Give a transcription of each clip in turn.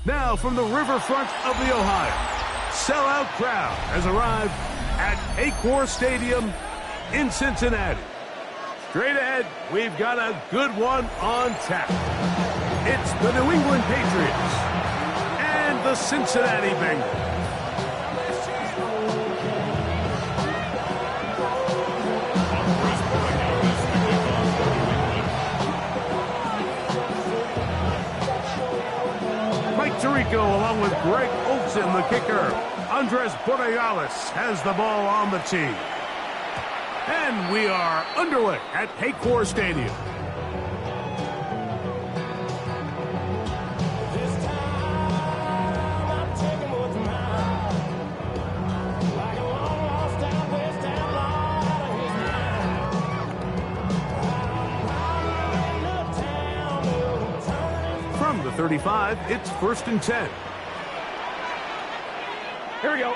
Now from the riverfront of the Ohio, sellout crowd has arrived at Paycor Stadium in Cincinnati. Straight ahead, we've got a good one on tap. It's the New England Patriots and the Cincinnati Bengals. Tirico along with Greg Olsen, the kicker. Andres Borregales has the ball on the tee. And we are underway at Paycor Stadium. From the 35, it's 1st and 10. Here we go.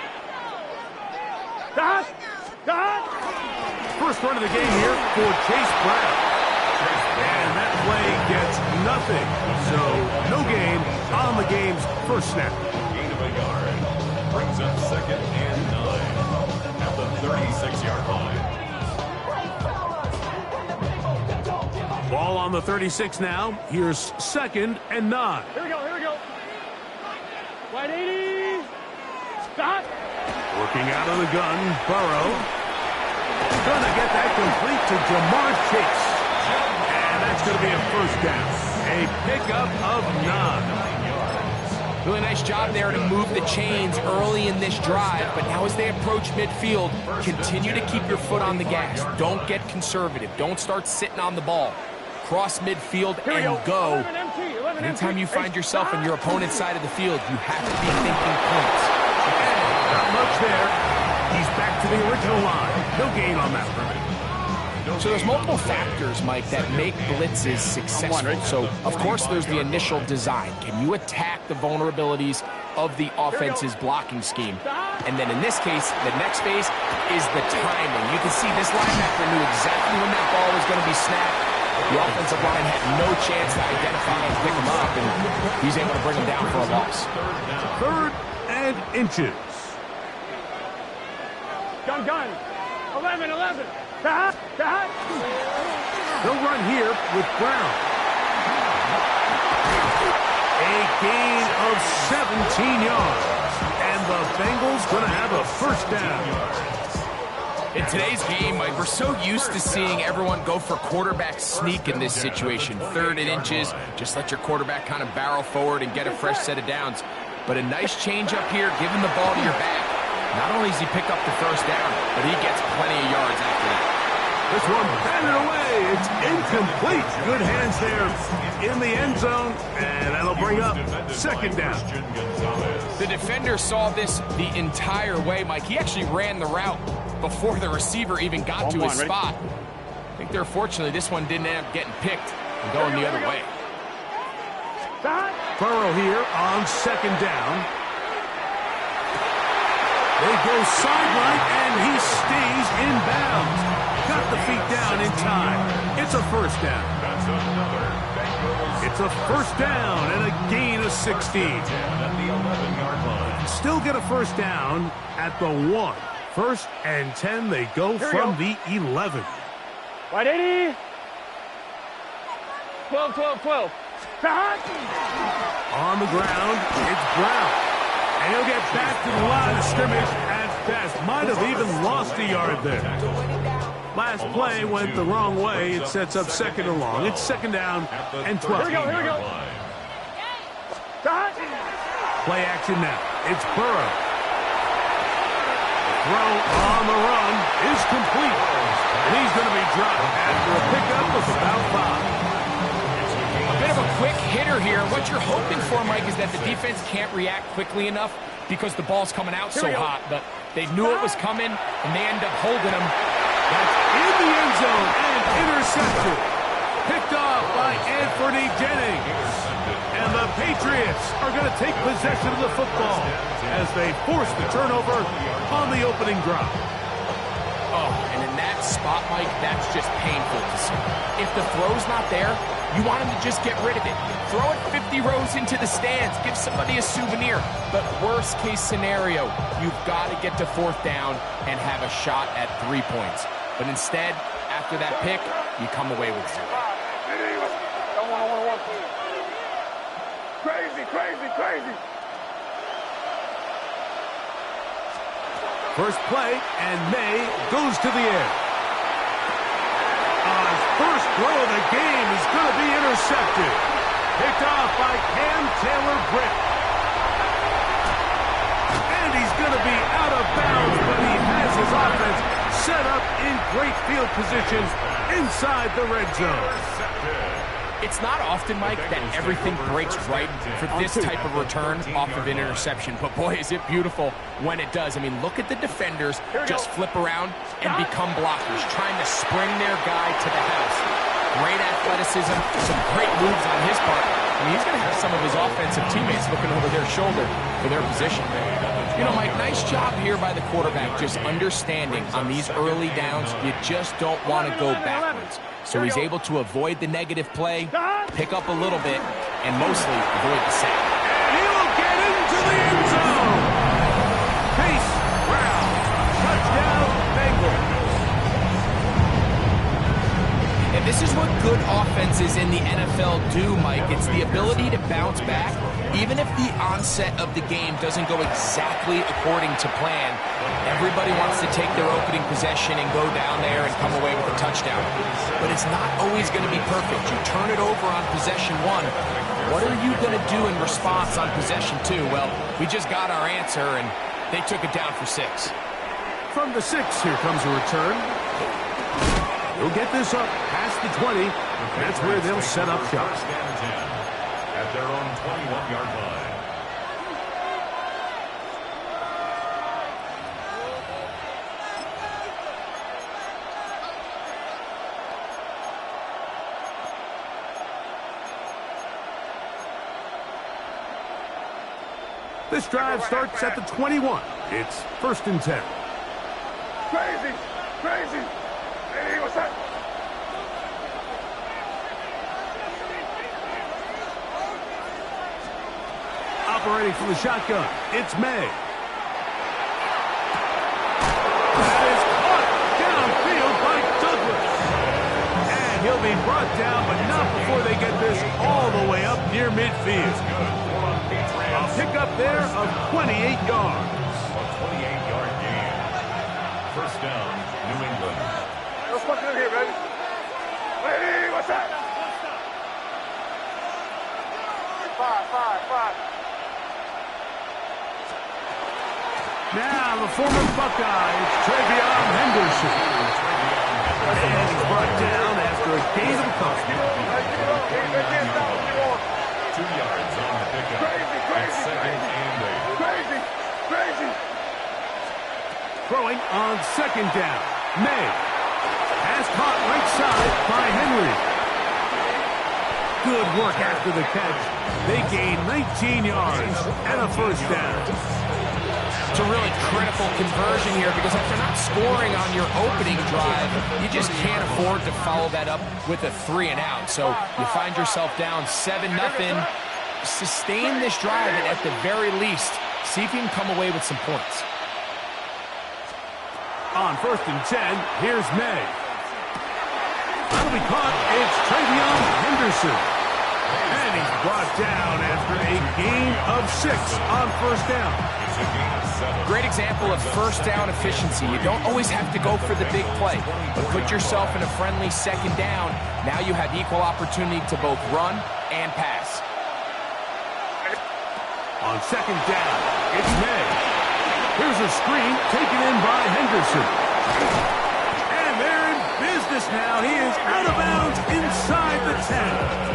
Dot! Dot! First run of the game here for Chase Brown. And that play gets nothing. So no gain on the game's first snap. Gain of a yard. Brings up 2nd and 9 at the 36-yard line. Ball on the 36 now. Here's 2nd and 9. Here we go, here we go. Wide 80. Stop. Working out of the gun, Burrow. Gonna get that complete to Jamar Chase. And that's gonna be a 1st down. A pickup of 9. Really nice job there to move the chains early in this drive, but now as they approach midfield, continue to keep your foot on the gas. Don't get conservative. Don't start sitting on the ball. Cross midfield and go. Anytime you find yourself on your opponent's side of the field, you have to be thinking points. Not much there. He's back to the original line. No gain on that one. So there's multiple factors, Mike, that make blitzes successful. So, of course, there's the initial design. Can you attack the vulnerabilities of the offense's blocking scheme? And then in this case, the next phase is the timing. You can see this linebacker knew exactly when that ball was going to be snapped. The offensive line had no chance to identify and pick him up, and he's able to bring him down for a loss. 3rd and inches. Gun, gun. 11. Dot, dot. They'll run here with Brown. A gain of 17 yards. And the Bengals going to have a 1st down. In today's game, Mike, we're so used to seeing everyone go for quarterback sneak in this situation. 3rd and inches, just let your quarterback kind of barrel forward and get a fresh set of downs. But a nice change up here, giving the ball to your back. Not only does he pick up the 1st down, but he gets plenty of yards after that. This one batted away. It's incomplete. Good hands there in the end zone, and that'll bring up 2nd down. The defender saw this the entire way, Mike. He actually ran the route before the receiver even got to his spot. I think they're fortunately this one didn't end up getting picked and going the other way. Burrow here on 2nd down. They go sideline, and he stays in bounds. Got the feet down in time. It's a 1st down. It's a 1st down and a gain of 16. Still get a 1st down at the 1. 1st and 10, they go from the 11. Wide 80. 12. On the ground, it's Brown. And he'll get back to the line of scrimmage at best. Might have even lost a yard there. Last play went the wrong way. It sets up 2nd and long. It's 2nd down and 12. Here we go. Play action now. It's Burrow. The throw on the run is complete. And he's going to be dropped after a pickup of about 5. A bit of a quick hitter here. What you're hoping for, Mike, is that the defense can't react quickly enough because the ball's coming out so hot. But they knew it was coming, and they end up holding him. That's in the end zone and interception. Picked off by Anthony Jennings. And the Patriots are going to take possession of the football as they force the turnover on the opening drive. Oh, and in that spot, Mike, that's just painful to see. If the throw's not there, you want him to just get rid of it. throw it 50 rows into the stands. Give somebody a souvenir. But worst case scenario, you've got to get to fourth down and have a shot at 3 points. But instead, after that pick, you come away with 0. Crazy, crazy, crazy. First play, and May goes to the air. His first throw of the game is going to be intercepted. Picked off by Cam Taylor-Britt. And he's going to be out of bounds, but he has his offense set up in great field positions inside the red zone. It's not often, Mike, that everything breaks right for this type of return off of an interception. But, boy, is it beautiful when it does. I mean, look at the defenders just flip around and become blockers, trying to spring their guy to the house. Great athleticism, some great moves on his part. I mean, he's going to have some of his offensive teammates looking over their shoulder for their position. You know, Mike, nice job here by the quarterback, just understanding on these early downs, you just don't want to go backwards. So he's able to avoid the negative play, pick up a little bit, and mostly avoid the sack. And he will get into the end zone. Pace, Brown, touchdown, Bengals. And this is what good offenses in the NFL do, Mike. It's the ability to bounce back, even if the onset of the game doesn't go exactly according to plan. Everybody wants to take their opening possession and go down there and come away with a touchdown. But it's not always going to be perfect. You turn it over on possession 1. What are you going to do in response on possession 2? Well, we just got our answer, and they took it down for 6. From the 6, here comes a return. He'll get this up past the 20. That's where they'll set up shop. First and 10 at their own 21-yard line. This drive starts at the 21. It's first and 10. Crazy, crazy. Hey, what's that? Operating from the shotgun, it's May. That is caught downfield by Douglas. And he'll be brought down, but not before they get this all the way up near midfield. A pickup there of 28 yards. A 28-yard gain. First down, New England. Let's fuck it in here, baby. Hey, what's that? 5. Now, the former Buckeye, it's Travion Henderson. And he's brought down after a gain of a couple. 2 yards on the pickup. It's second and 8. Crazy. Throwing on second down. May. Pass caught right side by Henry. Good work after the catch. They gain 19 yards and a first down. It's a really critical conversion here because if you're not scoring on your opening drive, you just can't afford to follow that up with a 3 and out. So you find yourself down 7-0. Sustain this drive and at the very least, see if you can come away with some points. On first and 10, here's May. That'll be caught. It's Travion Henderson. And he's brought down after a gain of 6 on first down. It's a gain of 7. Great example of first down efficiency. You don't always have to go for the big play, but put yourself in a friendly second down. Now you have equal opportunity to both run and pass. On second down, it's May. Here's a screen taken in by Henderson. And they're in business now. He is out of bounds inside the 10.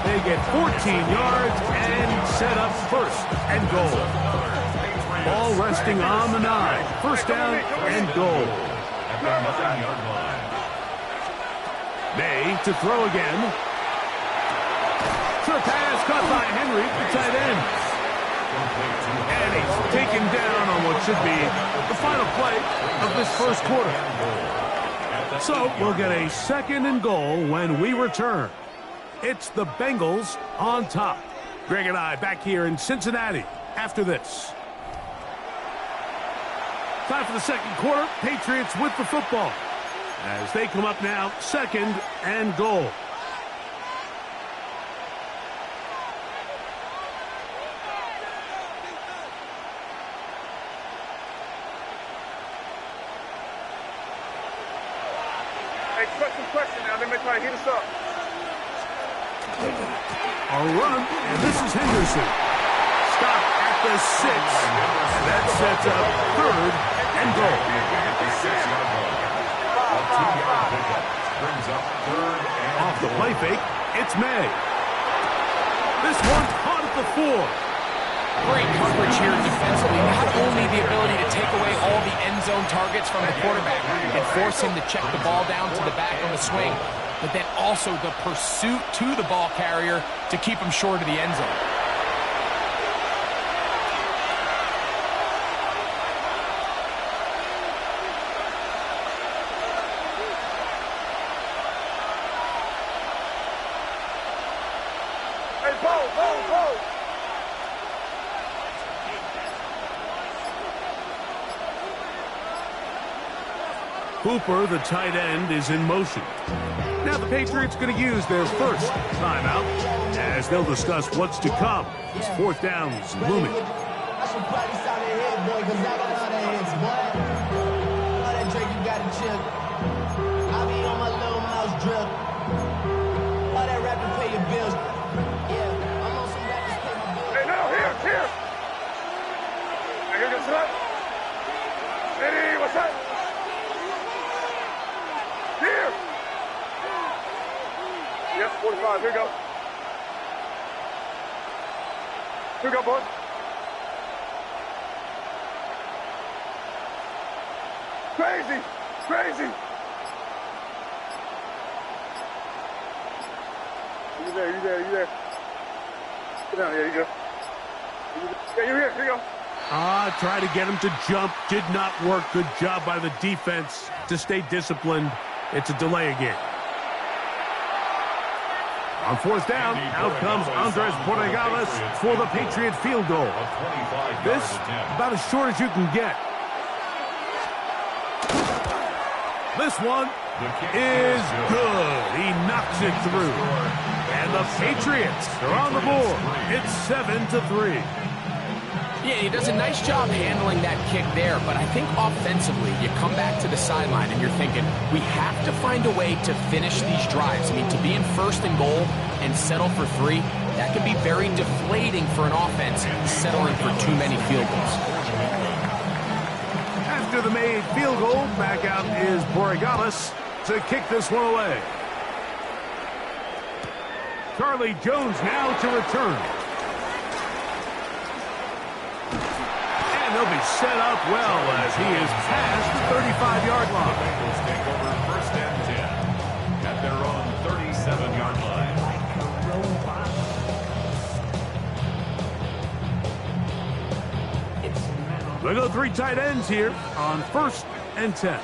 They get 14 yards and set up first and goal. Ball resting on the 9. First down and goal. At the 9-yard line. May to throw again. Short pass caught by Henry, the tight end. And he's taken down on what should be the final play of this first quarter. So we'll get a second and goal when we return. It's the Bengals on top. Greg and I back here in Cincinnati after this. Time for the second quarter. Patriots with the football as they come up now, 2nd and goal. Hey, question now. They may try to heat us up. A run, and this is Henderson. Stop at the 6. And that sets up 3rd and goal. Brings up 3rd and Off the play fake, it's May. This one caught at the 4. Great coverage here defensively. Not only the ability to take away all the end zone targets from the quarterback and force him to check the ball down to the back on the swing, but then also the pursuit to the ball carrier to keep him short of the end zone. Hey, Bo! Hooper, the tight end, is in motion. Now the Patriots going to use their first timeout as they'll discuss what's to come. This 4th down is looming. I should probably stop that head, boy, because I got all that hits, boy. All that drink you got to chill. I be on my little mouse drip. All that rapping pay your bills. Yeah, I'm on some rappers pay my bills. Hey, now, here! Hey, here goes up. Eddie, what's up? Here! Yep, 45. Here we go. Here we go, boys. Crazy! You there. Sit down, yeah, you go. Yeah, you're here you go. Try to get him to jump. Did not work. Good job by the defense to stay disciplined. It's a delay again. On 4th down, out comes Andres Borregales for the Patriot field goal. This, about as short as you can get. This one is good. He knocks it through. And the Patriots are on the board. It's 7-3. Yeah, he does a nice job handling that kick there, but I think offensively, you come back to the sideline and you're thinking, we have to find a way to finish these drives. I mean, to be in 1st and goal and settle for 3, that can be very deflating for an offense settling for too many field goals. After the made field goal, back out is Borregales to kick this one away. Charlie Jones now to return. He'll be set up well as he is past the 35-yard line. Bengals take over 1st and 10 at their own 37-yard line. They go 3 tight ends here on 1st and 10.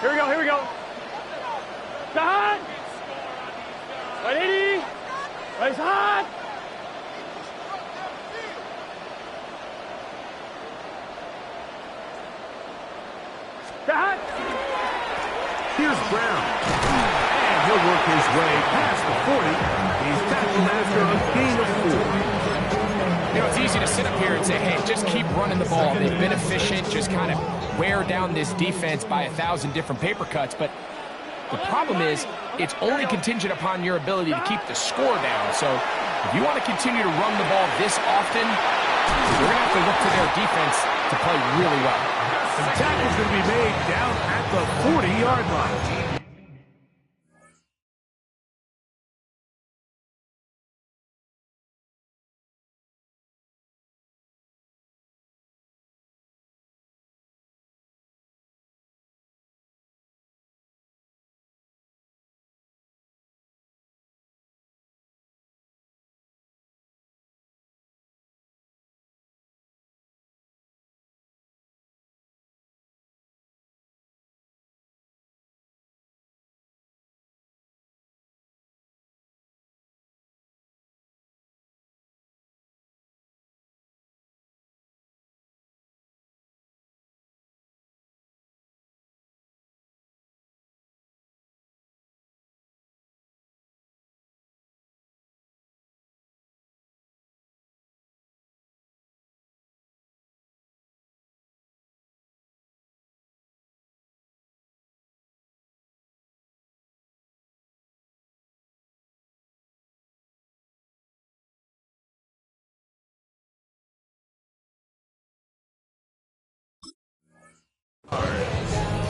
Here we go. Hot. 180. Race hot. Here's Brown. And he'll work his way past the 40. He's tackled after a gain of 4. You know, it's easy to sit up here and say, hey, just keep running the ball. They've been efficient, just kind of wear down this defense by 1,000 different paper cuts. But the problem is, it's only contingent upon your ability to keep the score down. So if you want to continue to run the ball this often, you're going to have to look to their defense to play really well. The tackle's going to be made down at the 40-yard line.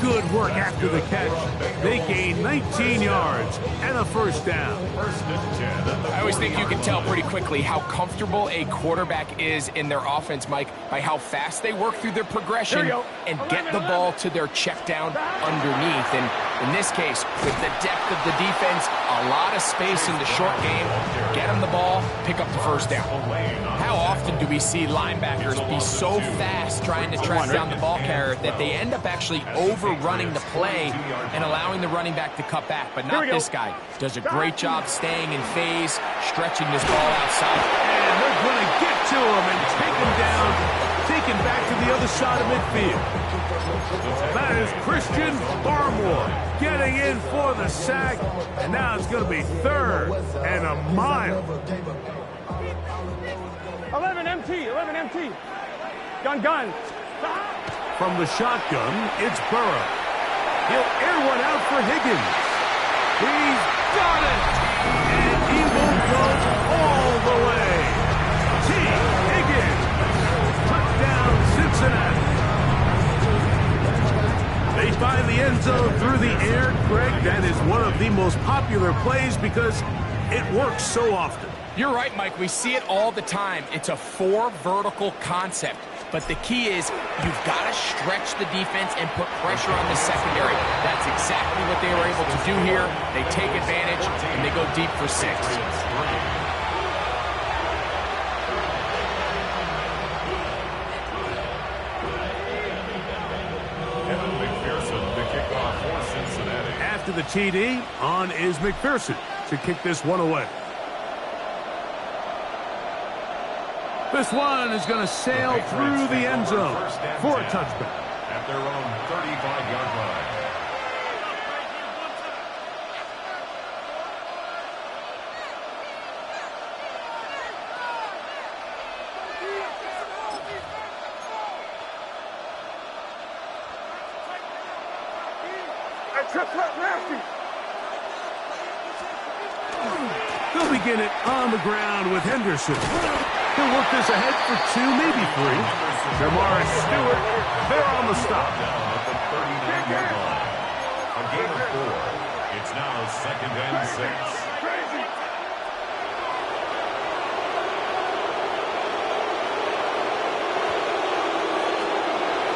Good work after the catch. They gain 19 yards and a first down. I always think you can tell pretty quickly how comfortable a quarterback is in their offense, Mike, by how fast they work through their progression and get the ball to their check down underneath. And in this case, with the depth of the defense, a lot of space in the short game, get them the ball, pick up the first down. How often do we see linebackers be so fast trying to track down the ball carrier that they end up actually overrunning the play and allowing the running back to cut back? But not this guy. Does a great job staying in phase, stretching this ball outside. And they're going to get to him and take him down, take him back to the other side of midfield. That is Christian Barmore getting in for the sack, and now it's going to be third and a mile. 11 MT. Gun. From the shotgun, it's Burrow. He'll air one out for Higgins. He's got it! And he will go all the way. T. Higgins. Touchdown, Cincinnati. They find the end zone through the air. Greg, that is one of the most popular plays because it works so often. You're right, Mike. We see it all the time. It's a 4 vertical concept. But the key is you've got to stretch the defense and put pressure on the secondary. That's exactly what they were able to do here. They take advantage, and they go deep for 6. After the TD, on is McPherson to kick this one away. This one is going to sail through the end zone for a touchback. At their own 35-yard line. They'll begin it on the ground with Henderson. He'll work this ahead for 2, maybe 3. Jamar Stewart, they're on the stop. Down at the 39-yard line. A gain of 4. It's now 2nd and 6.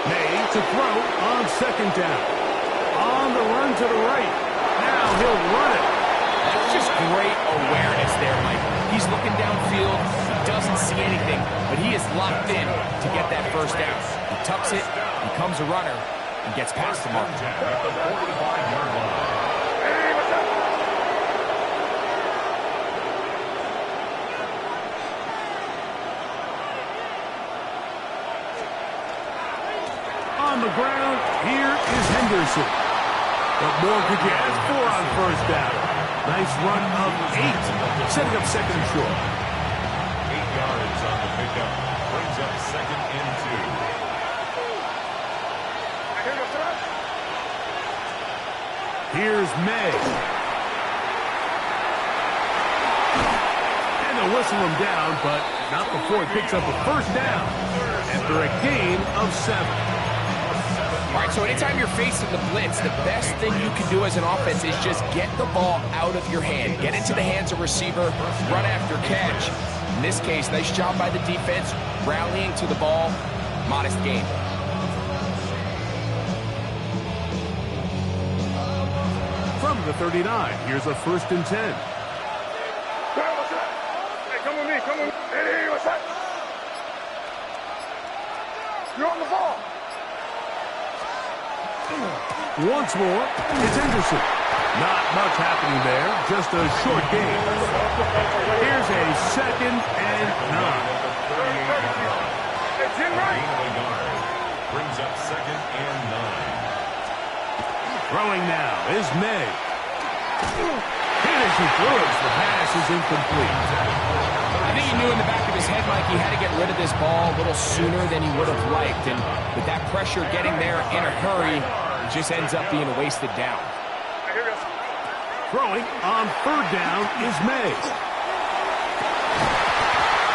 May to throw on 2nd down. On the run to the right. Now he'll run it. That's just great awareness there, Mike. He's looking downfield. He doesn't see anything, but he is locked in to get that first down. He tucks it, becomes a runner, and gets past the mark. At the 45-yard line. On the ground, here is Henderson. What more could you ask for on first down? Nice run of 8, setting up 2nd and short. 8 yards on the pickup. Brings up 2nd and 2. Here's May. And they'll whistle him down, but not before he picks up a first down after a gain of 7. All right, so anytime you're facing the blitz, the best thing you can do as an offense is just get the ball out of your hand. Get into the hands of receiver, run after catch. In this case, nice job by the defense, rallying to the ball, modest gain. From the 39, here's a 1st and 10. Hey, come with me. Hey, what's that? You're on the ball. Once more, it's Henderson. Not much happening there, just a short game. Here's a 2nd and 9. It's in right. Brings up 2nd and 9. Throwing now is May. Finish he throws. The pass is incomplete. I think he knew in the back of his head, Mike, he had to get rid of this ball a little sooner than he would have liked. And with that pressure getting there in a hurry, it just ends up being a wasted down. Throwing on 3rd down is May.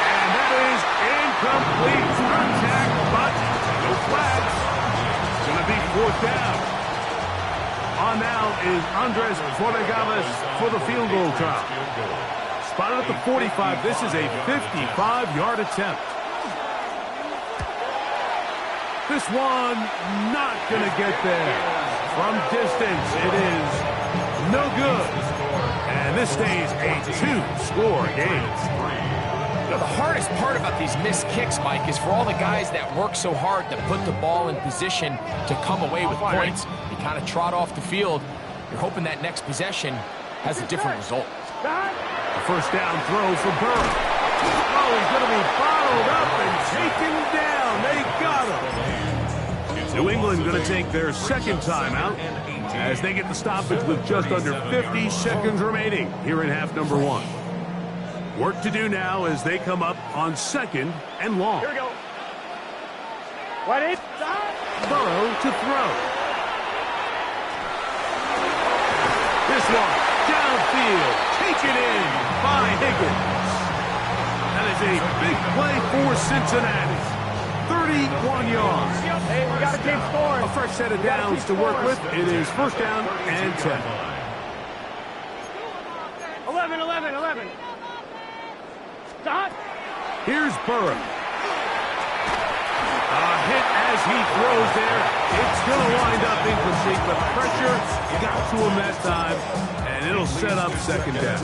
And that is incomplete. Contact, but no flags. It's going to be 4th down. on now is Andres Borregales for the field goal try. Spotted at the 45. This is a 55-yard attempt. This one not going to get there. From distance, it is no good. And this stays a 2-score game. You know, the hardest part about these missed kicks, Mike, is for all the guys that work so hard to put the ball in position to come away with points. You kind of trot off the field. You're hoping that next possession has a different result. A first down throw for Burrow. Oh, he's going to be bottled up and taken down. They got him. New England going to take their second timeout as they get the stoppage with just under 50 seconds remaining here in half number 1. Work to do now as they come up on second and long. Here we go. Wide 8. Burrow to throw. This one downfield, taken in by Higgins. That is a big play for Cincinnati. 31 yards. Hey, we got to keep scoring. A fresh set of downs to work with. It is first down and 10. 11. Stop. Here's Burrow. A hit as he throws there. It's going to wind up incomplete, but pressure got to him that time, and it'll set up second down.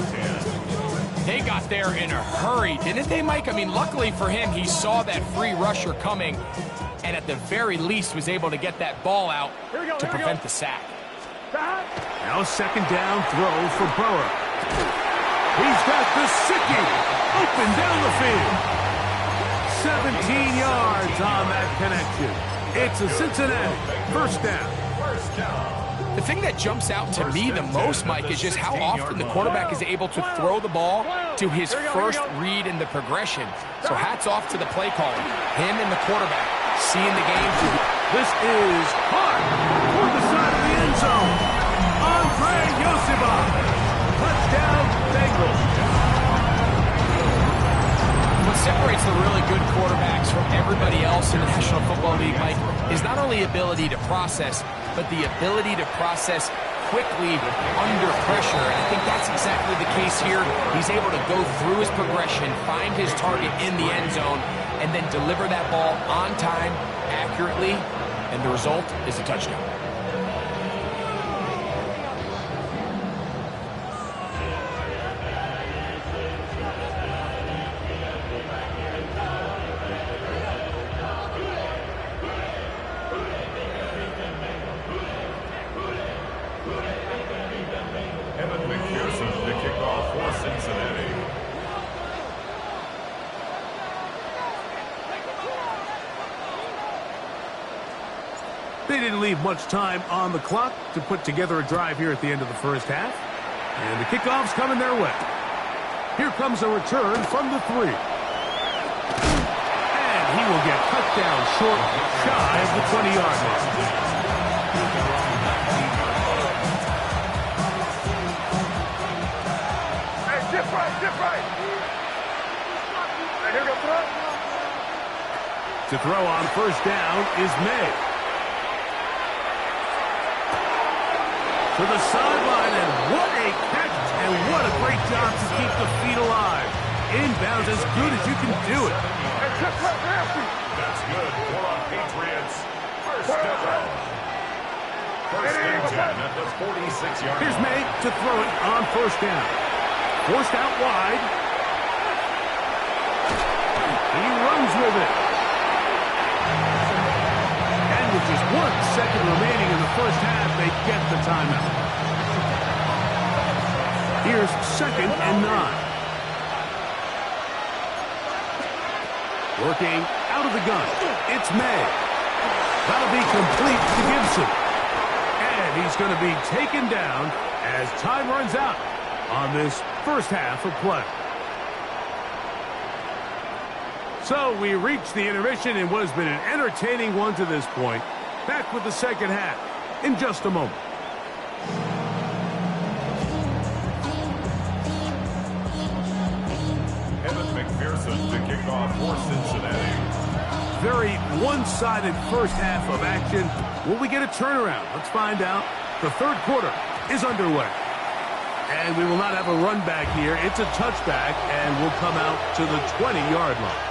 They got there in a hurry, didn't they, Mike? I mean, luckily for him, he saw that free rusher coming, and at the very least was able to get that ball out to prevent the sack. Now a second down throw for Burrow. He's got the sickie open down the field. 17 yards on that connection. It's a Cincinnati first down. The thing that jumps out to me the most, Mike, is just how often the quarterback is able to throw the ball to his first read in the progression. So hats off to the play caller. Him and the quarterback seeing the game through. This is hard toward the side of the end zone. Andre Yosiba. Touchdown, Bengals. What separates the really good quarterbacks from everybody else in the National Football League, Mike, is not only ability to process, but the ability to process quickly under pressure. And I think that's exactly the case here. He's able to go through his progression, find his target in the end zone, and then deliver that ball on time, accurately, and the result is a touchdown. They didn't leave much time on the clock to put together a drive here at the end of the first half. And the kickoff's coming their way. Here comes a return from the 3. And he will get cut down short, shy of the 20-yard line. Hey, dip right. Hey, here we go, throw. To throw on first down is May. To the sideline, and what a catch, and what a great job to keep the feet alive. Inbounds as good as you can do it. That's good. For our Patriots. First down. First and 10 at the 46-yard line. Here's May to throw it on first down. Forced out wide. He runs with it. And with just 1 second remaining in the first half, they get the timeout. Here's second and 9. Working out of the gun. It's May. That'll be complete to Gibson. And he's going to be taken down as time runs out on this first half of play. So we reach the intermission in what has been an entertaining one to this point. Back with the second half in just a moment. McPherson to kick off for Cincinnati. Very one-sided first half of action. Will we get a turnaround? Let's find out The third quarter is underway. And we will not have a run back here. It's a touchback, and we'll come out to the 20-yard line.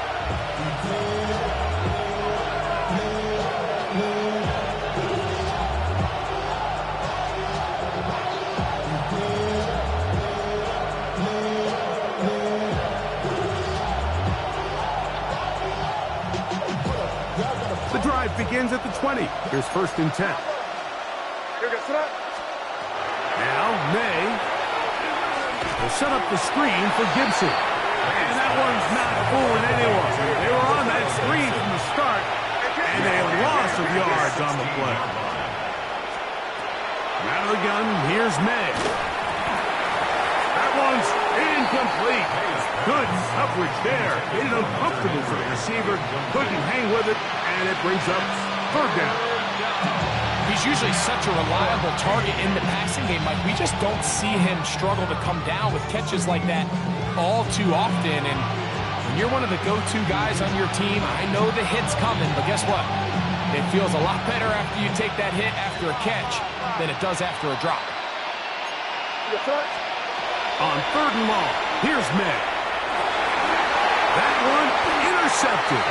The drive begins at the 20. Here's 1st and 10. Now, May will set up the screen for Gibson. And that one's not fooling anyone. They were on that screen from the start, and a loss of yards on the play. Out of the gun, here's May. That one's incomplete. Good coverage there. Made it uncomfortable for the receiver. Couldn't hang with it, and it brings up 3rd down. He's usually such a reliable target in the passing game, Mike. We just don't see him struggle to come down with catches like that all too often. And when you're one of the go-to guys on your team, I know the hit's coming, but guess what? It feels a lot better after you take that hit after a catch than it does after a drop. On 3rd and long, here's May. That one intercepted.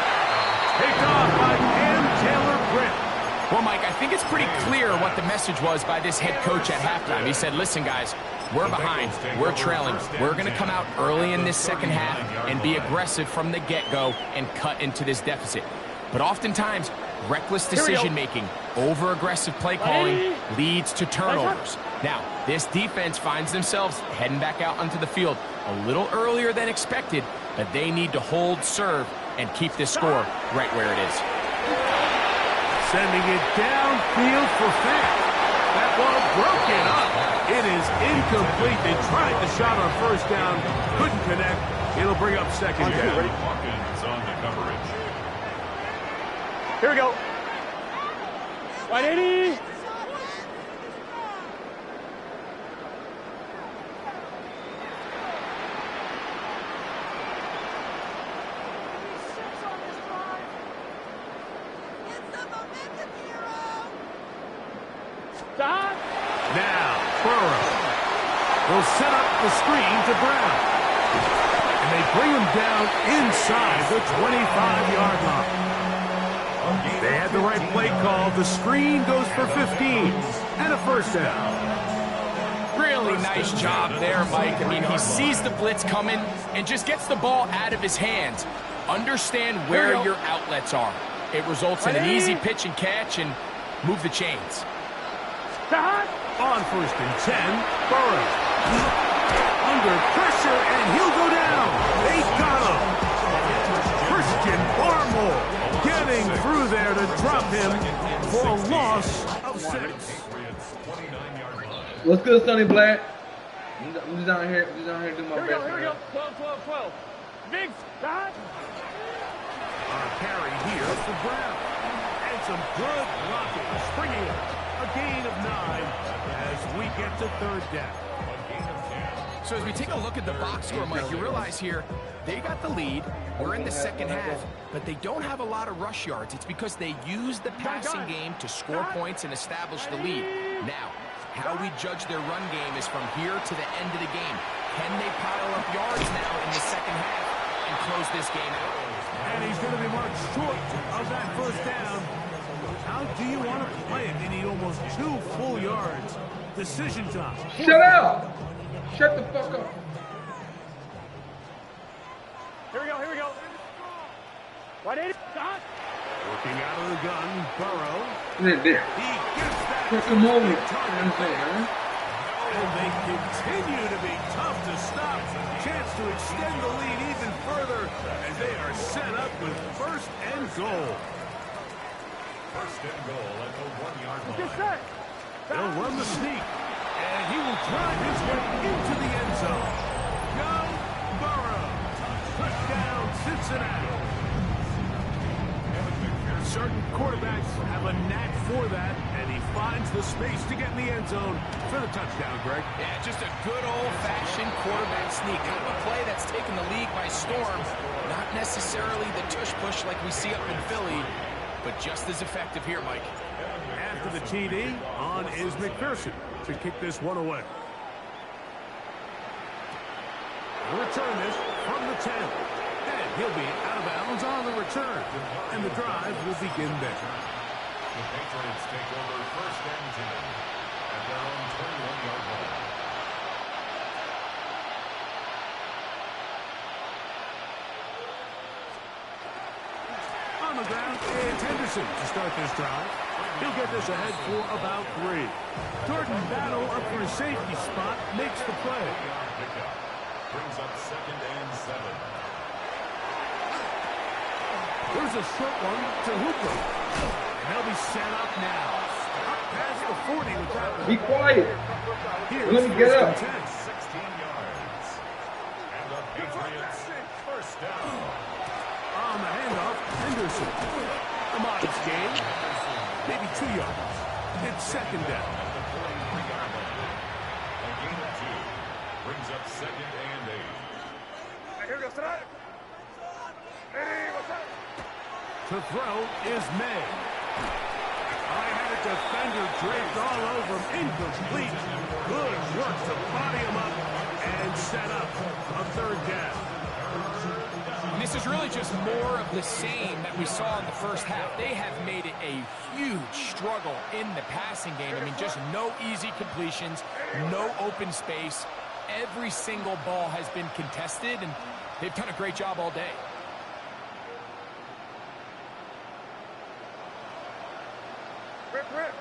Picked off by Cam Taylor-Britt. Well, Mike, I think it's pretty clear what the message was by this head coach at halftime. He said, listen, guys, we're behind. We're trailing. We're going to come out early in this second half and be aggressive from the get-go and cut into this deficit. But oftentimes, reckless decision-making, over-aggressive play calling leads to turnovers. Now, this defense finds themselves heading back out onto the field a little earlier than expected, but they need to hold serve and keep this score right where it is. Sending it downfield for Fant. That ball broken up. It is incomplete. They tried the shot on 1st down. Couldn't connect. It'll bring up 2nd down. Hawkins on the coverage. Here we go. 180. Now, Burrow will set up the screen to Brown. And they bring him down inside the 25-yard line. They had the right play call. The screen goes for 15 and a 1st down. Really nice job there, Mike. I mean, he sees the blitz coming and just gets the ball out of his hands. Understand where your outlets are. It results in an easy pitch and catch and move the chains. On 1st and 10, Burrow. Under pressure, and he'll go down. They got him. Christian Barmore getting through there to drop him for a loss of 6. What's good, Sonny Black? I'm just down here doing my best. Here we go. 12. Big shot. On a carry here for Brown. And some good blocking. Springing it. A gain of 9 as we get to 3rd down. So as we take a look at the box score, Mike, you realize here they got the lead. We're in the second half, but they don't have a lot of rush yards. It's because they use the passing game to score points and establish the lead. Now, how we judge their run game is from here to the end of the game. Can they pile up yards now in the second half and close this game out? And he's going to be marked short of that 1st down. How do you want to play it? They need almost 2 full yards. Decision time. Shut up! Shut the fuck up. Here we go. 180. Shot. Working out of the gun, Burrow. There. He gets that. Put him over. And they continue to be tough to stop. Chance to extend the lead even further as they are set up with 1st and goal. 1st and goal at the 1-yard line. They'll run the sneak, and he will drive his way into the end zone. Go Burrow. Touchdown, Cincinnati. Certain quarterbacks have a knack for that, and he finds the space to get in the end zone for the touchdown, Greg. Yeah, just a good old-fashioned quarterback sneak. Kind of a play that's taken the league by storm. Not necessarily the tush-push like we see up in Philly, but just as effective here, Mike. At After the TD, on is McPherson to kick this one away. We'll return this from the 10. And he'll be out of bounds on the return. And the drive will begin there. The Patriots take over first and 10 at their own 21-yard line. On the ground, it's Henderson to start this drive. He'll get this ahead for about 3. Jordan Battle up for a safety spot, makes the play. Brings up second and 7. There's a short one to Hooper. And they'll be set up now. Up past the 40 with that one. Be quiet. Here's Let me get up. 16 yards. And the Patriots first down. On the handoff, Henderson. A modest gain. Maybe 2 yards. It's second down. A gain of 2. Brings up second and 8. Here we go, tonight. Hey, what's up? To throw is May. I had a defender draped all over him. Incomplete. Good work to body him up and set up a third down. And this is really just more of the same that we saw in the first half. They have made it a huge struggle in the passing game. I mean, just no easy completions, no open space. Every single ball has been contested, and they've done a great job all day. Rip.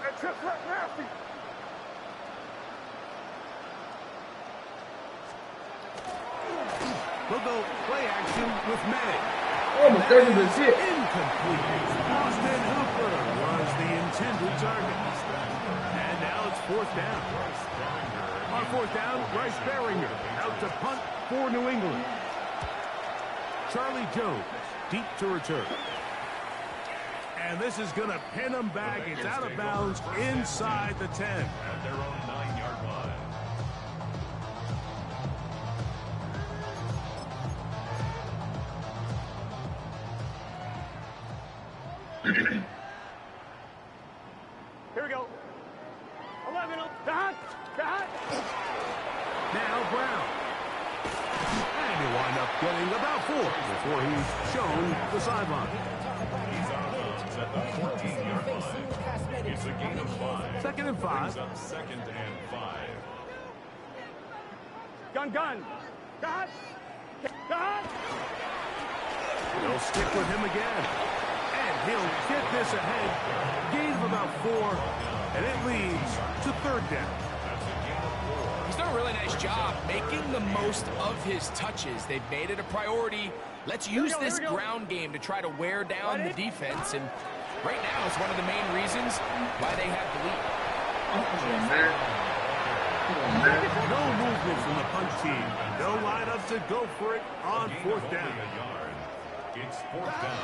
That trip's right nasty. We'll go play action with May. Almost 30 was hit. Incomplete. Austin Hooper was the intended target. And now it's fourth down. On fourth down, Bryce Beringer out to punt for New England. Charlie Jones deep to return. And this is going to pin him back. It's out of bounds inside the 10. At their own 9-yard line. Here we go. 11. Dot. Now Brown. And he'll wind up getting about 4 before he's shown the sideline. He's out of bounds at the 14-yard line. It's a gain of 5. Second and 5. Brings up second and 5. Gun. Dot. They'll stick with him again. And he'll get this ahead. Gain of about 4. And it leads to third down. He's done a really nice job making the most of his touches. They've made it a priority. Let's use this ground game to try to wear down the defense. And right now, it's one of the main reasons why they have the lead. No movement from the punt team. No lineup to go for it on fourth down. It's fourth down.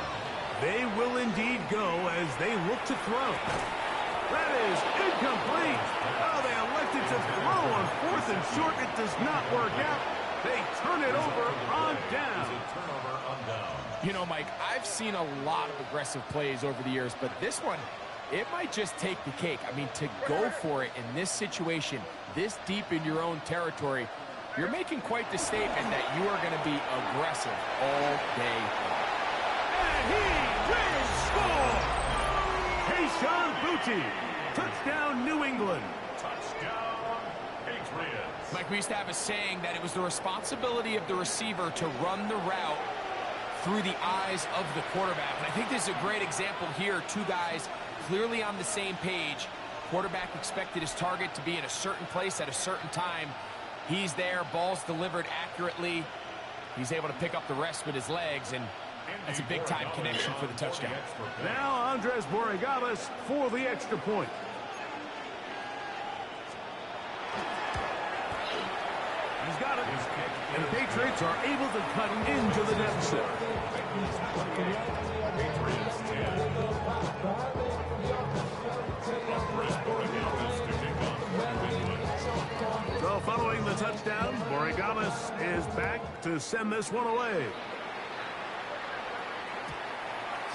They will indeed go as they look to throw. That is incomplete. Oh, they elected to throw on fourth and short. It does not work out. They turn it over on down. Turnover on down. You know, Mike, I've seen a lot of aggressive plays over the years, but this one, it might just take the cake. I mean, to go for it in this situation, this deep in your own territory, you're making quite the statement that you are going to be aggressive all day long. And he will score. Kayshon Boutte. Touchdown, New England. Touchdown, Patriots. Mike, we used to have a saying that it was the responsibility of the receiver to run the route through the eyes of the quarterback. And I think this is a great example here. Two guys clearly on the same page. Quarterback expected his target to be in a certain place at a certain time. He's there, ball's delivered accurately. He's able to pick up the rest with his legs, and that's a big-time connection for the touchdown. Now Andres Borregales for the extra point. He's got it. And the Patriots are able to cut into the deficit. Patriots 10. Andres Borregales to kick off New England. So following the touchdown, Borregales is back to send this one away.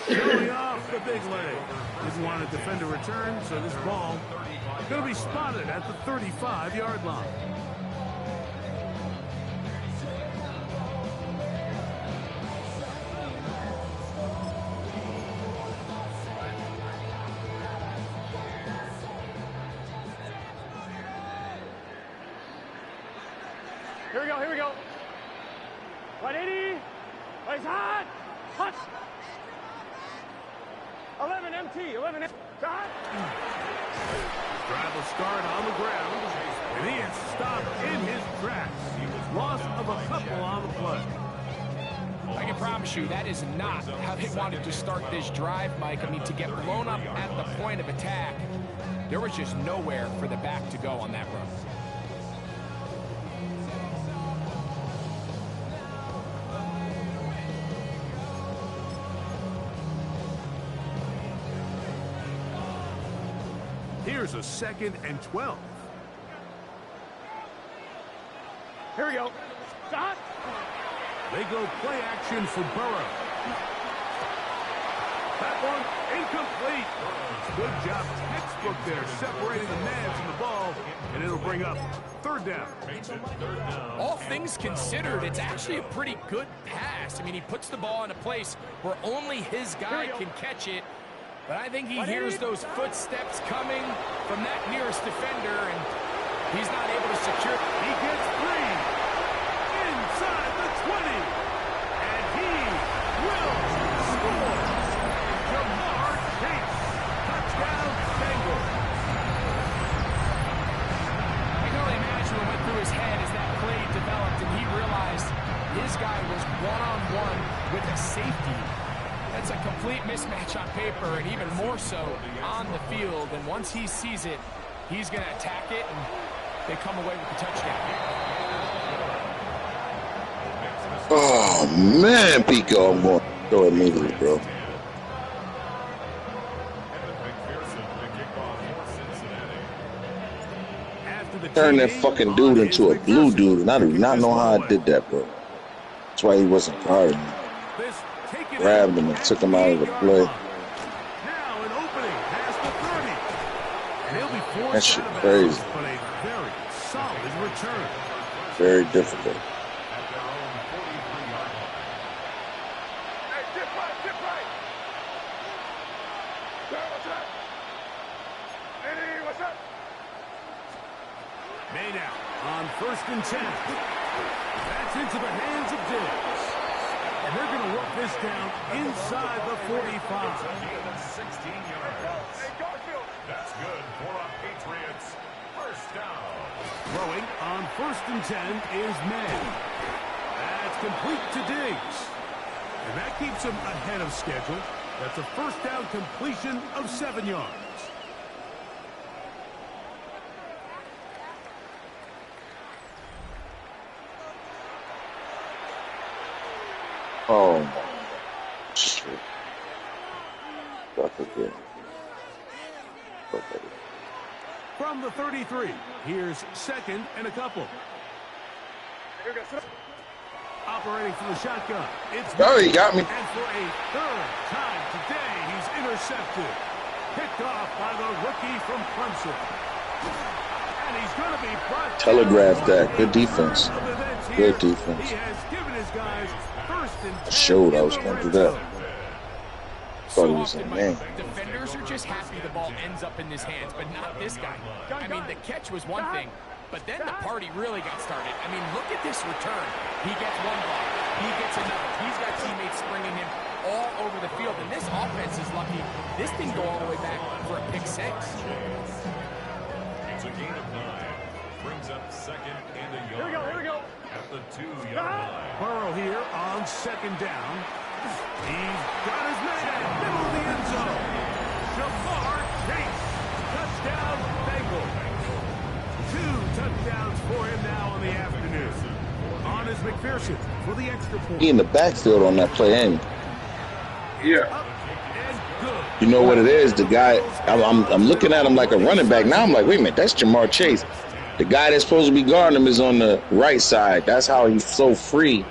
Showing off the big leg. Didn't want to defend a return, so this ball is going to be spotted at the 35-yard line. Here we go, here we go. 180. He's hot. Hot. 11 MT, 11 MT. Hot. Drive will start on the ground, and he is stopped in his tracks. Loss of a couple on the play. I can promise you that is not how they wanted to start this drive, Mike. I mean, to get blown up at the point of attack, there was just nowhere for the back to go on that run. Here's a 2nd and 12. Here we go. Stop. They go play action for Burrow. That one incomplete. Good job, textbook there, separating the man from the ball, and it'll bring up 3rd down. All things considered, it's actually a pretty good pass. I mean, he puts the ball in a place where only his guy can catch it. But I think he hears those footsteps coming from that nearest defender, and he's not able to secure. He gets 3 inside the 20, and he will score. Jamar Chase, touchdown Bengals. I can only imagine what went through his head as that play developed, and he realized his guy was one-on-one with a safety. That's a complete mismatch on paper, and even more so on the field. And once he sees it, he's going to attack it, and they come away with the touchdown. Oh, man, Pico, I'm going to throw it immediately, bro. Turn that fucking dude into a blue dude, and I do not know how I did that, bro. That's why he wasn't guarding me. Grabbed him and took him out of the play. That shit crazy. Very difficult. Made out on 1st and 10. That's into the hands of Diggs. And they're going to work this down inside the 45. 16 yards. That's good for a Patriots. 1st down. Throwing on 1st and 10 is Med. That's complete to Diggs. And that keeps him ahead of schedule. That's a 1st down completion of 7 yards. Oh, my shit. Fuck again. From the 33, here's 2nd and a couple. Operating from the shotgun. It's oh, he got me. And for a 3rd time today, he's intercepted. Picked off by the rookie from Clemson. And he's going to be brought telegraphed that. Good defense. Good defense. He has given his guys 1st and 10. I showed I was going to do that. Thought he was So a often, man. defenders are just happy the ball ends up in his hands, but not this guy. I mean, the catch was one thing, but then the party really got started. I mean, look at this return. He gets one ball. He gets another. He's got teammates springing him all over the field, and this offense is lucky. This didn't go all the way back for a pick 6. It's a gain of 9. Brings up 2nd and a yard. Here we go. At the 2-yard line. Burrow here on 2nd down. He's got his man. Middle of the end zone. Jamar Chase. Touchdown Bengals. 2 touchdowns for him now in the afternoon. On is McPherson for the extra point. He in the backfield on that play, ain't he? Yeah. Up and good. You know what it is? The guy, I'm looking at him like a running back. Now I'm like, wait a minute, that's Jamar Chase. The guy that's supposed to be guarding him is on the right side. That's how he's so free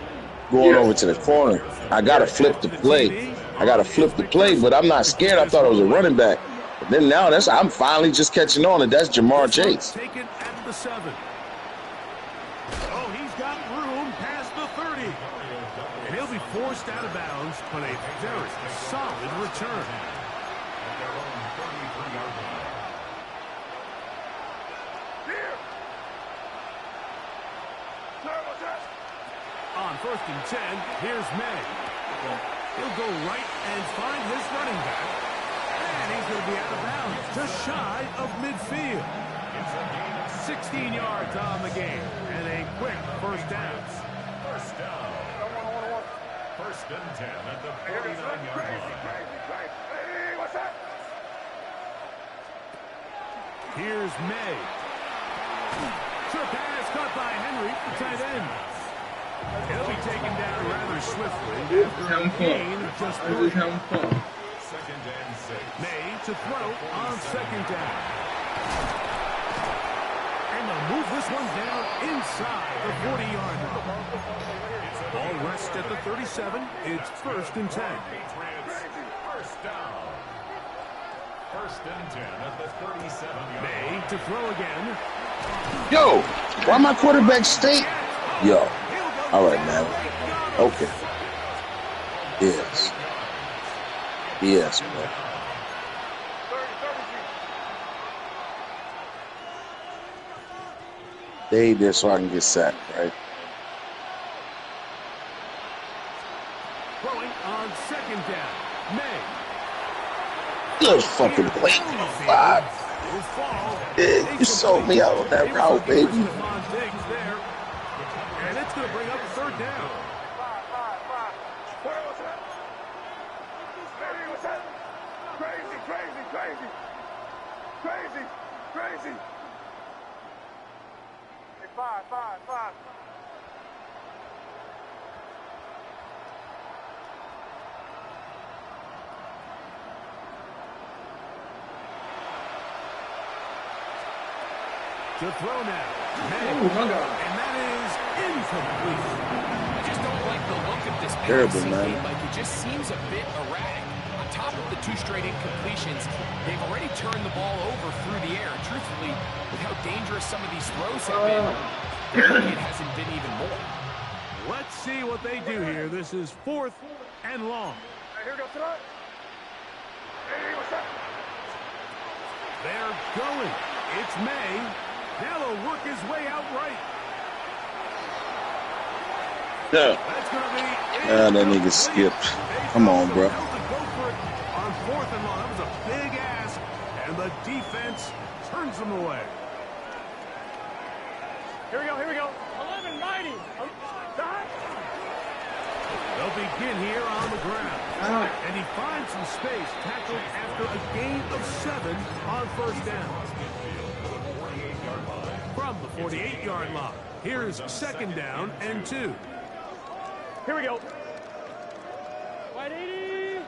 going over to the corner. I got to flip the play I got to flip the play, but I'm not scared. I thought it was a running back. But then now I'm finally just catching on, and that's Jamar Chase. Taken at the 7. Oh, he's got room past the 30. And he'll be forced out of bounds on a very solid return. On 1st and 10, here's May. He'll go right and find his running back. And he's going to be out of bounds, just shy of midfield. 16 yards on the game, and a quick first down. First down. First and 10 at the 49-yard line. Hey, what's that? Here's May. Sure pass caught by Henry, the tight end. He'll be taken down rather swiftly after a gain of just 3. Second and 6. May to throw on 2nd down. And they'll move this one down inside the 40-yard line. Ball rests at the 37. It's 1st and 10. First down. First and 10 at the 37-yard line. May to throw again. Yo, why my quarterback stay? Yo. All right, man. Okay. Yes. Yes, bro. They ain't there so I can get sacked, right? Throwing on 2nd down. May. Good fucking play. Fuck. Yeah, you sold me out on that route, baby. And it's going to bring up 3rd down. Crazy. Hey, 5. To throw now. May. Oh, my God. And that is incomplete. I just don't like the look of this Terrible, passing man. game. Like, it just seems a bit erratic. On top of the 2 straight incompletions, they've already turned the ball over through the air. Truthfully, with how dangerous some of these throws have been, it hasn't been even more. Let's see what they do here. This is 4th and long. Hey, here we go, tonight. Hey, what's up? They're going. It's May. Now they'll work his way out right. Yeah. That's going to be... that nigga skipped. Come on, bro. On 4th and long. That was a big ask. And the defense turns them away. Here we go. 11, 90. They'll begin here on the ground. And he finds some space, tackled after a gain of 7 on 1st down. From the 48-yard line, here's 2nd down and 2. Here we go. 180.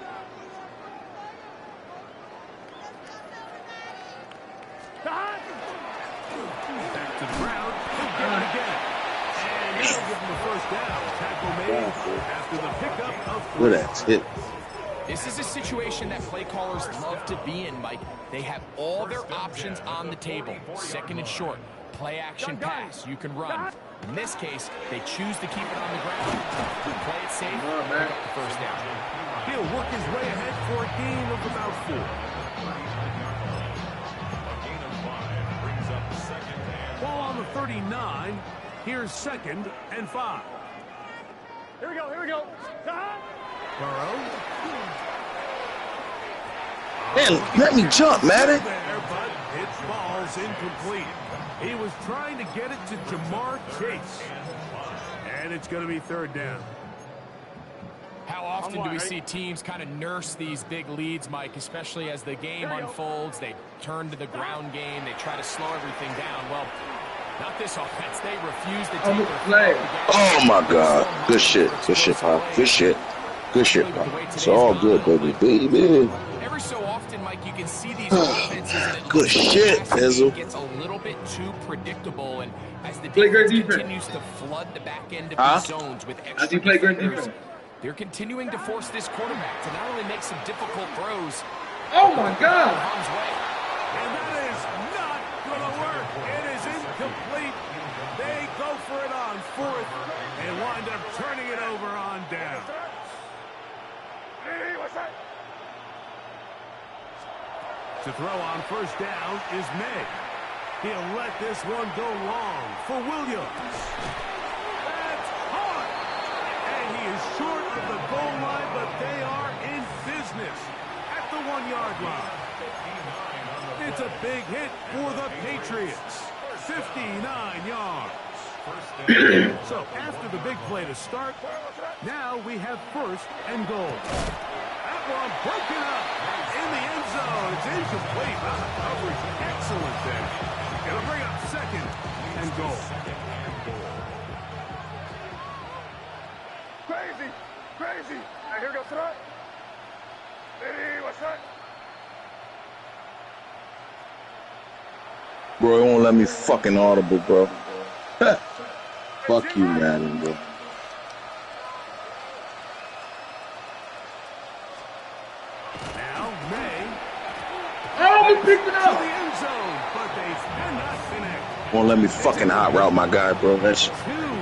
Back to the ground. He'll get it again. And he'll give him the 1st down. Tackle made after the pickup of 3. Good ass hit. This is a situation that play callers love to be in, Mike. They have all their options on the table. 2nd and short. Play action pass. You can run. In this case, they choose to keep it on the ground. Play it safe. Pick up the 1st down. He'll work his way ahead for a gain of about 4. Ball on the 39. Here's 2nd and 5. Here we go. Burrow. Man, let me jump, Madden. There, but it falls incomplete. He was trying to get it to Jamar Chase. And it's going to be 3rd down. How often do we see teams kind of nurse these big leads, Mike, especially as the game unfolds? They turn to the ground game. They try to slow everything down. Well, not this offense. They refuse to take their play. Oh, my God. Good shit, Pop. Good shit, Pop. It's all good, baby. Every so often, Mike, you can see these offenses. And Good shit, Ezel. Gets a little bit too predictable, and as the defense continues to flood the back end of these zones with extra As you play great defenders, defense. They're continuing to force this quarterback to not only make some difficult throws. Oh my God! And that is not going to work. It is incomplete. They go for it on fourth and wind up turning it over on down. To throw on first down is May. He'll let this one go long for Williams. That's hard. And he is short of the goal line, but they are in business at the 1-yard line. It's a big hit for the Patriots. 59 yards. So after the big play to start, now we have first and goal. That one broken up in the end zone. It's incomplete. The coverage excellent there. Gonna bring up second and goal. Crazy, crazy. Now here goes tonight. Hey, what's that? Bro, it won't let me fucking audible, bro. Fuck you, Madden, bro. Now May. Oh, we picked it To up! the end zone, but they cannot connect. Won't let me fucking hot route my guy, bro. That's Two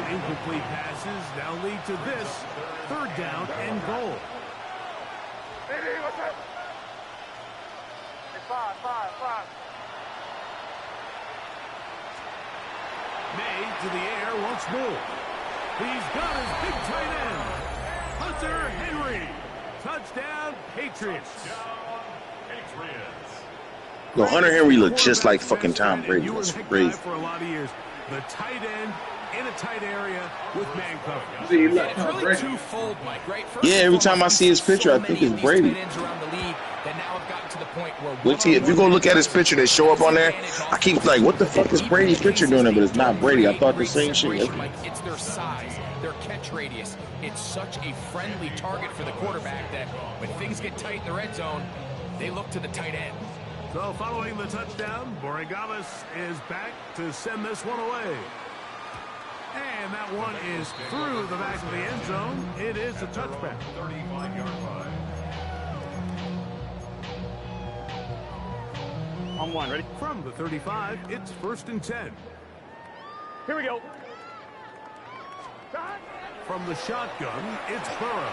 incomplete passes now lead to this third down and goal. Hey, what's that? Hey, five. May to the air once more. He's got his big tight end, Hunter Henry. Touchdown, Patriots. yo, Hunter Henry looked just like fucking Tom Brady. You were That's the guy crazy. for a lot of years. The tight end in a tight area with man coverage. See, And look, it's Tom really Brady. twofold, Mike, right? First Yeah, and every time I foremost, see his picture, so I think many it's of these Brady. tight ends around the league that now have gotten to the point where Wait till if you go look at his picture, they show up on there. I keep like, what the fuck is Brady's picture doing there? But it's not Brady. I thought the same shit. Mike, it's their size, their catch radius. It's such a friendly target for the quarterback that when things get tight in the red zone, they look to the tight end. So following the touchdown, Borregales is back to send this one away. And that one is through the back of the end zone. It is a touchback. 35-yard line. On one, ready? From the 35, it's first and 10. Here we go. From the shotgun, it's Burrow.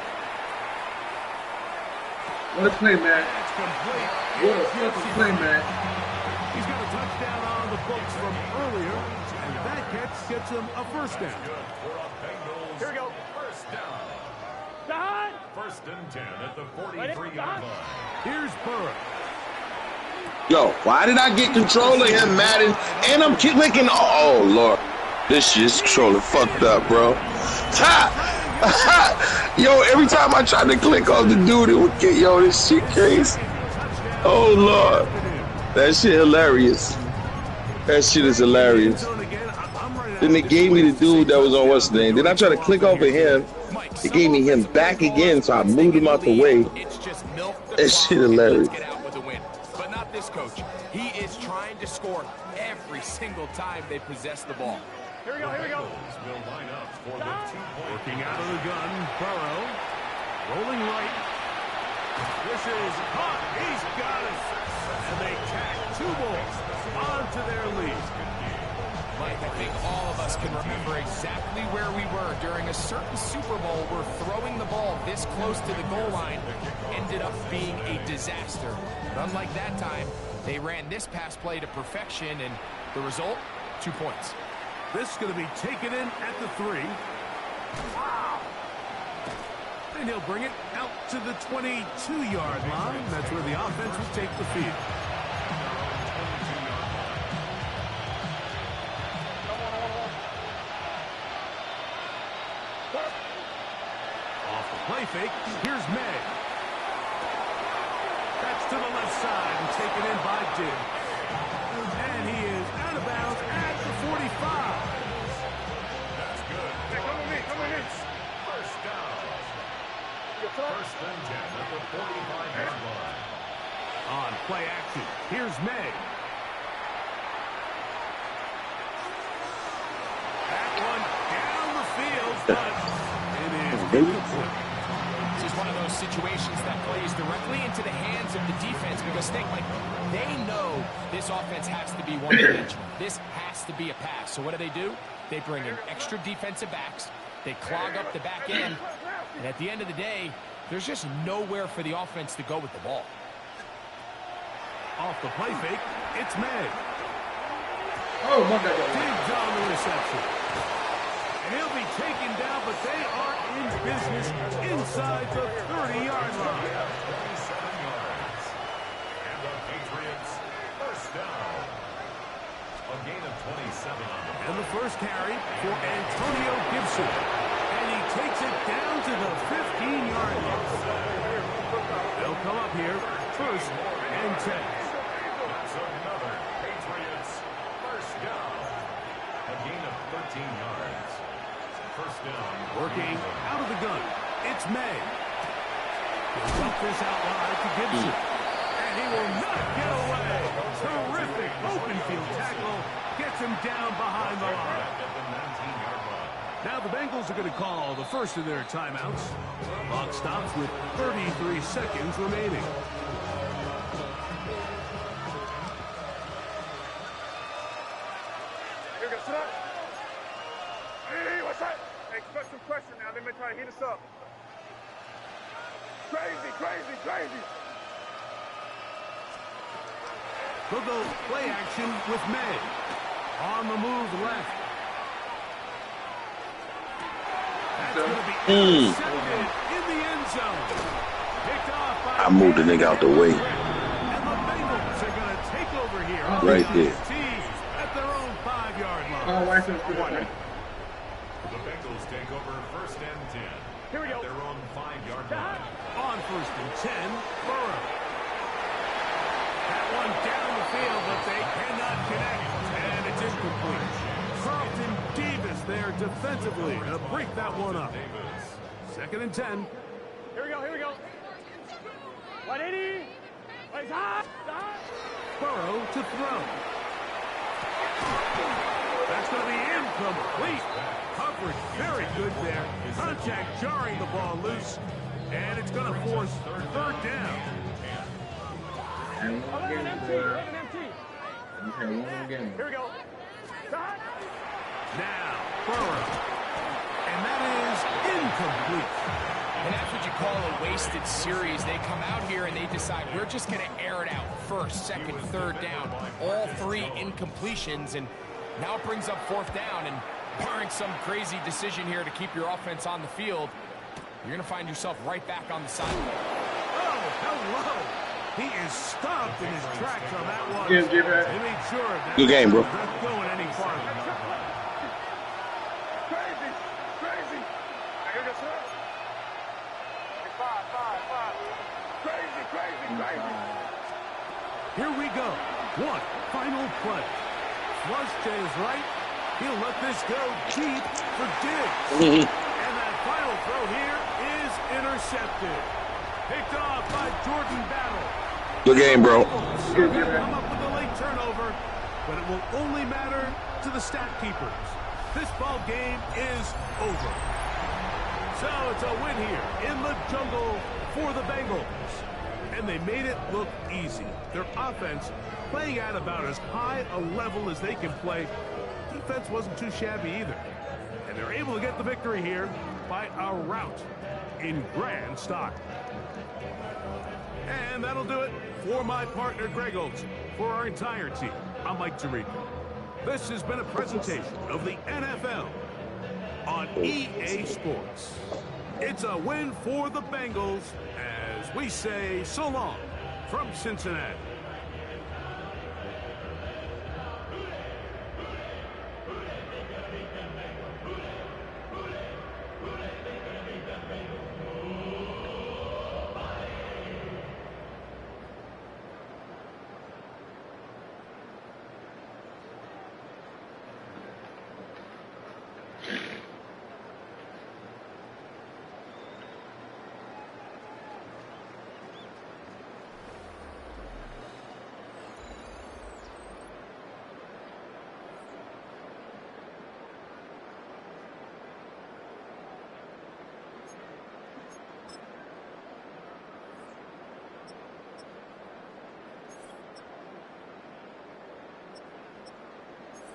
What a play, man. It's complete. What a play, man. He's got a touchdown on the books from earlier, and that catch gets him a first down. Here we go. First down. Done. First and 10 at the 43-yard line. Here's Burrow. Yo, why did I get control of him, Madden? And I'm clicking. Oh, Lord. This shit's controller fucked up, bro. Ha! Yo, every time I try to click on the dude, it would get, yo, this shit crazy. Oh, Lord. That shit hilarious. That shit is hilarious. Then they gave me the dude that was on what's the name. Then I tried to click over him. They gave me him back again, so I moved him out the way. That shit hilarious. But not this coach. He is trying to score every single time they possess the ball. Here we go. Here we go. Will line up for the 2-point. Working out of the gun, Burrow. Rolling right. This is caught. He's got it. And they tack two more onto their lead. Mike, I think all of us can remember exactly where we were during a certain Super Bowl where throwing the ball this close to the goal line ended up being a disaster. But unlike that time, they ran this pass play to perfection, and the result, 2 points. This is going to be taken in at the 3. And he'll bring it out to the 22-yard line. That's where the offense will take the field. Off the play fake, here's May. That's to the left side and taken in by Dibb. And he is out of bounds at the 45. That's good. Hey, come with me. First down. First and 10 at the 45-yard line. On play action, here's May. That one down the field, but it is incomplete. those situations that plays directly into the hands of the defense because think like they know this offense has to be one-dimensional. This has to be a pass. So what do? They bring in extra defensive backs. They clog up the back end. And at the end of the day, there's just nowhere for the offense to go with the ball. Off the play fake, it's Mack. Oh, my God. Digs on the reception. And he'll be taken down, but they are in business inside the 30-yard line. 27 yards. And the Patriots first down. A gain of 27 on the And the first carry for Antonio Gibson. And he takes it down to the 15-yard line. They'll come up here, first and 10. That's another Patriots first down. A gain of 13 yards. First down. Working out of the gun, it's May. He'll dump this out wide to Gibson. And he will not get away. Terrific open field tackle. Gets him down behind the line. Now the Bengals are going to call the first of their timeouts. Clock stops with 33 seconds remaining. Here we go, sit up. Hey, what's that? Hey, expect some pressure now. They may try to heat us up. Crazy, crazy, crazy. They'll go play action with May. On the move left. That's going to be intercepted in the end zone. Picked off by I moved the nigga out the way. And the Bengals are going to take over here. Right there. At their own 5-yard line. Oh, why so quick? The Bengals take over first and 10. Here we go. At their own 5-yard line. On first and 10, Burrow. That one down the field, but they cannot connect. And it's incomplete. Carlton Davis there defensively to break that one up. Second and 10. Here we go, here we go. 180. He's hot. Burrow to throw. That's going to be incomplete. Coverage very good there. Contact jarring the ball loose. And it's going to force third down. 11 empty. 11 empty. Okay, one more game. Here we go. Hot. Now, Burrow. And that is incomplete. And that's what you call a wasted series. They come out here and they decide we're just going to air it out first, second, third down. All three incompletions, and now it brings up fourth down. And barring some crazy decision here to keep your offense on the field, you're going to find yourself right back on the sideline. Oh, hello. He is stopped in his tracks on that one. Give it. They made sure that Good game, bro. not going any farther. Crazy, crazy. Hey, here we go, sit up. Hey, five. Crazy, crazy, crazy. Here we go. One final play. Flush to his right. He'll let this go deep for Diggs. And that final throw here is intercepted. Picked off by Jordan Battle. Good game, bro. Come up with a late turnover, but it will only matter to the stat keepers. This ball game is over. So it's a win here in the jungle for the Bengals. And they made it look easy. Their offense playing at about as high a level as they can play. Defense wasn't too shabby either. And they're able to get the victory here by a rout in grand style. And that'll do it for my partner, Greg Olson. For our entire team, I'm Mike Tirico. This has been a presentation of the NFL on EA Sports. It's a win for the Bengals as we say so long from Cincinnati.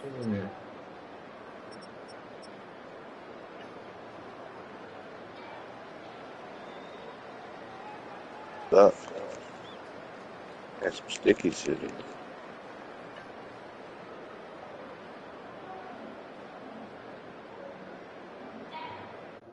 Yeah. Up. That's some sticky shit in there.